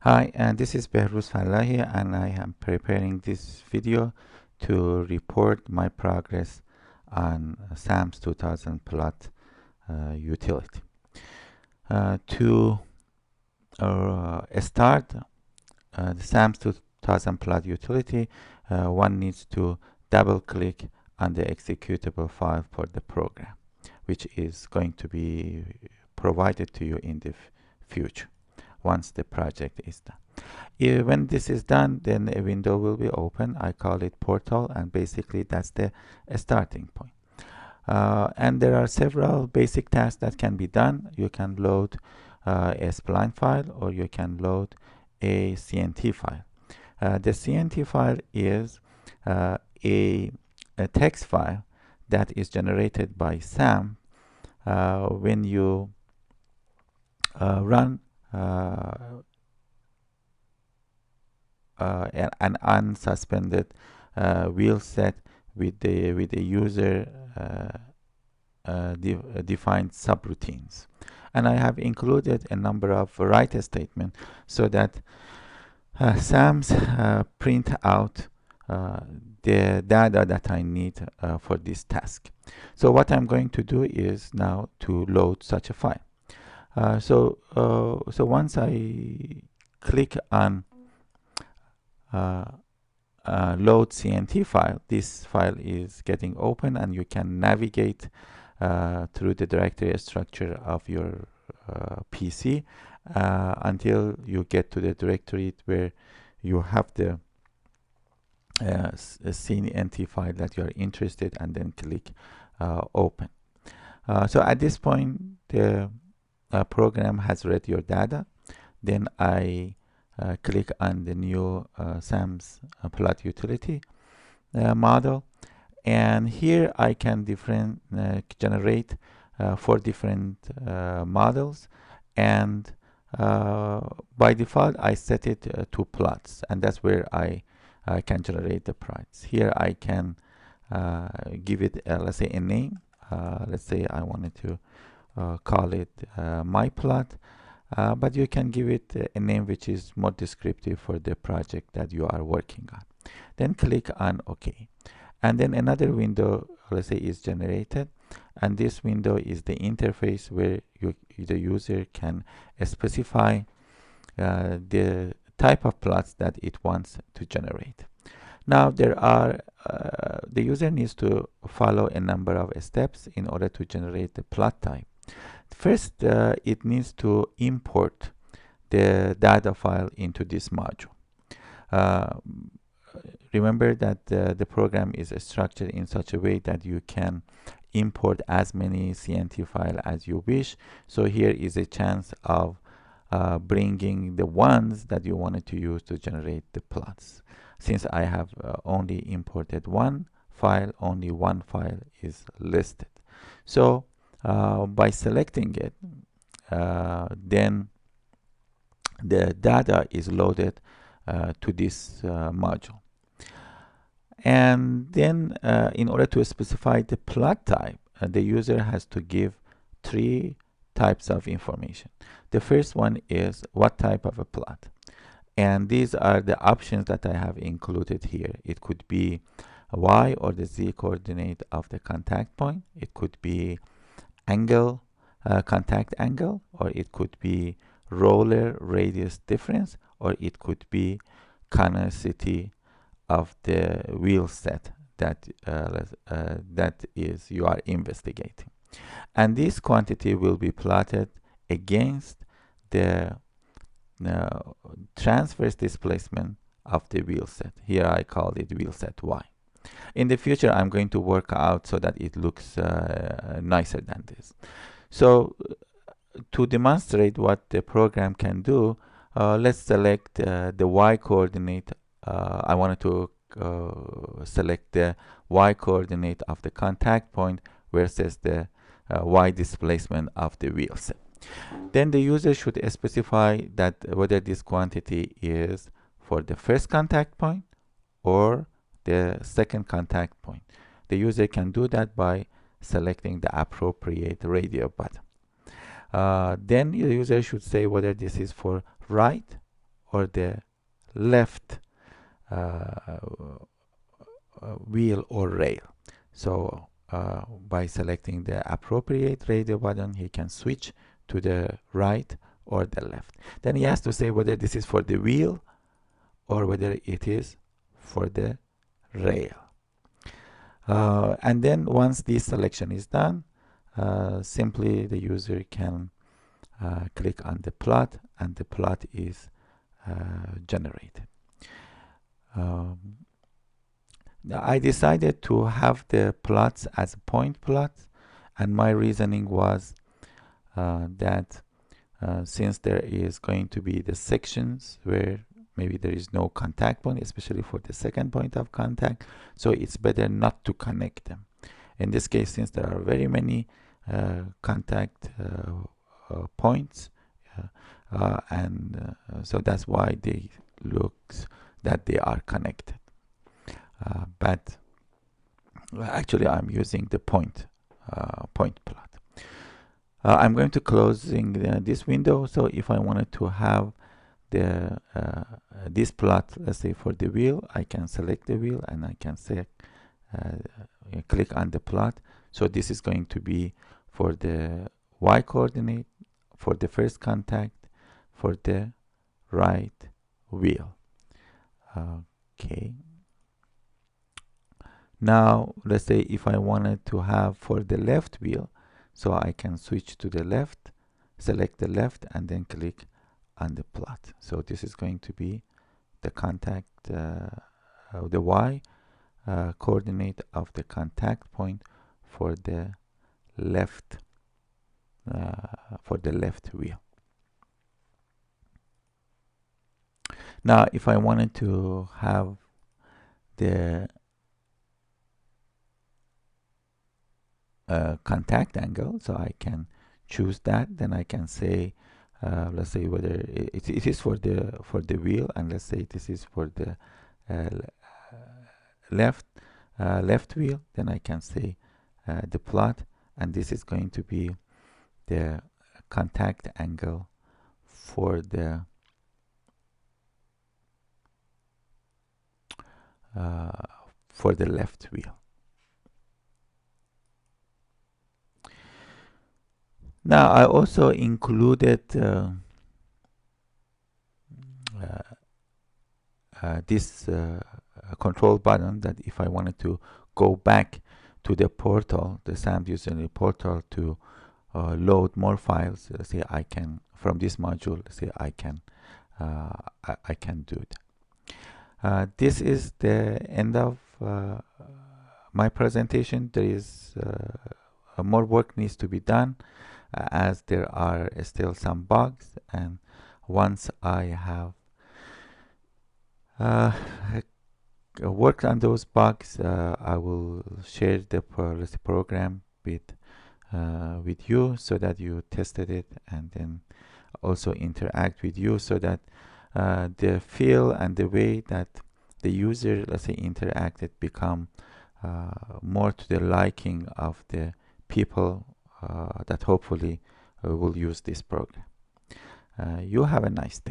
Hi, and this is Behruz Fallahi, and I am preparing this video to report my progress on SAMS 2000 plot utility. To start the SAMS 2000 plot utility, one needs to double-click on the executable file for the program, which is going to be provided to you in the future once the project is done. When this is done, then a window will be open. I call it portal, and basically that's the starting point. And there are several basic tasks that can be done. You can load a spline file, or you can load a CNT file. The CNT file is a text file that is generated by SAM when you run an unsuspended wheel set with the user defined subroutines. And I have included a number of write statements so that SAMs print out the data that I need for this task. So what I'm going to do is now to load such a file. So once I click on load CNT file, this file is getting open, and you can navigate through the directory structure of your PC until you get to the directory where you have the CNT file that you are interested, and then click open. So at this point, the program has read your data. Then I click on the new SAMS plot utility model, and here I can generate 4 different models, and by default I set it to plots, and that's where I can generate the plots. Here I can give it let's say a name. Let's say I wanted to call it my plot. But you can give it a name which is more descriptive for the project that you are working on. Then click on OK. And then another window, let's say, is generated. And this window is the interface where the user can specify the type of plots that it wants to generate. Now there are the user needs to follow a number of steps in order to generate the plot type. First, it needs to import the data file into this module. Remember that the program is structured in such a way that you can import as many CNT files as you wish. So here is a chance of bringing the ones that you wanted to use to generate the plots. Since I have only imported one file, only one file is listed. So by selecting it, then the data is loaded to this module. And then in order to specify the plot type, the user has to give 3 types of information. The first one is what type of a plot. And these are the options that I have included here. It could be y or the z coordinate of the contact point. It could be angle, contact angle, or it could be roller radius difference, or it could be canonicity of the wheel set that that is you are investigating. And this quantity will be plotted against the transverse displacement of the wheel set. Here I call it wheel set y. In the future, I'm going to work out so that it looks nicer than this. So to demonstrate what the program can do, let's select the y coordinate. I wanted to select the y coordinate of the contact point versus the y displacement of the wheel set. Then the user should specify that whether this quantity is for the first contact point or the second contact point. The user can do that by selecting the appropriate radio button. Then the user should say whether this is for right or the left wheel or rail. So by selecting the appropriate radio button, he can switch to the right or the left. Then he has to say whether this is for the wheel or whether it is for the rail. And then once this selection is done, simply the user can click on the plot, and the plot is generated. I decided to have the plots as point plots, and my reasoning was that since there is going to be the sections where maybe there is no contact point, especially for the second point of contact, so it's better not to connect them. In this case, since there are very many contact points, so that's why they looks that they are connected. But actually I'm using the point plot. I'm going to closing this window. So if I wanted to have the this plot, let's say for the wheel, I can select the wheel and I can say click on the plot. So this is going to be for the y coordinate, for the first contact, for the right wheel. Okay. Now let's say if I wanted to have for the left wheel, so I can switch to the left, select the left, and then click on the plot. So this is going to be the contact, the y coordinate of the contact point for the left wheel. Now if I wanted to have the contact angle, so I can choose that. Then I can say let's say whether it is for the wheel, and let's say this is for the left wheel. Then I can say the plot, and this is going to be the contact angle for the left wheel. Now I also included this control button, that if I wanted to go back to the portal, the SAM user portal, to load more files, let's say I can from this module, let's say I can do it. This is the end of my presentation. There is more work needs to be done, as there are still some bugs, and once I have worked on those bugs, I will share the program with you, so that you tested it, and then also interact with you, so that the feel and the way that the user, let's say, interacted become more to the liking of the people that hopefully will use this program. You have a nice day.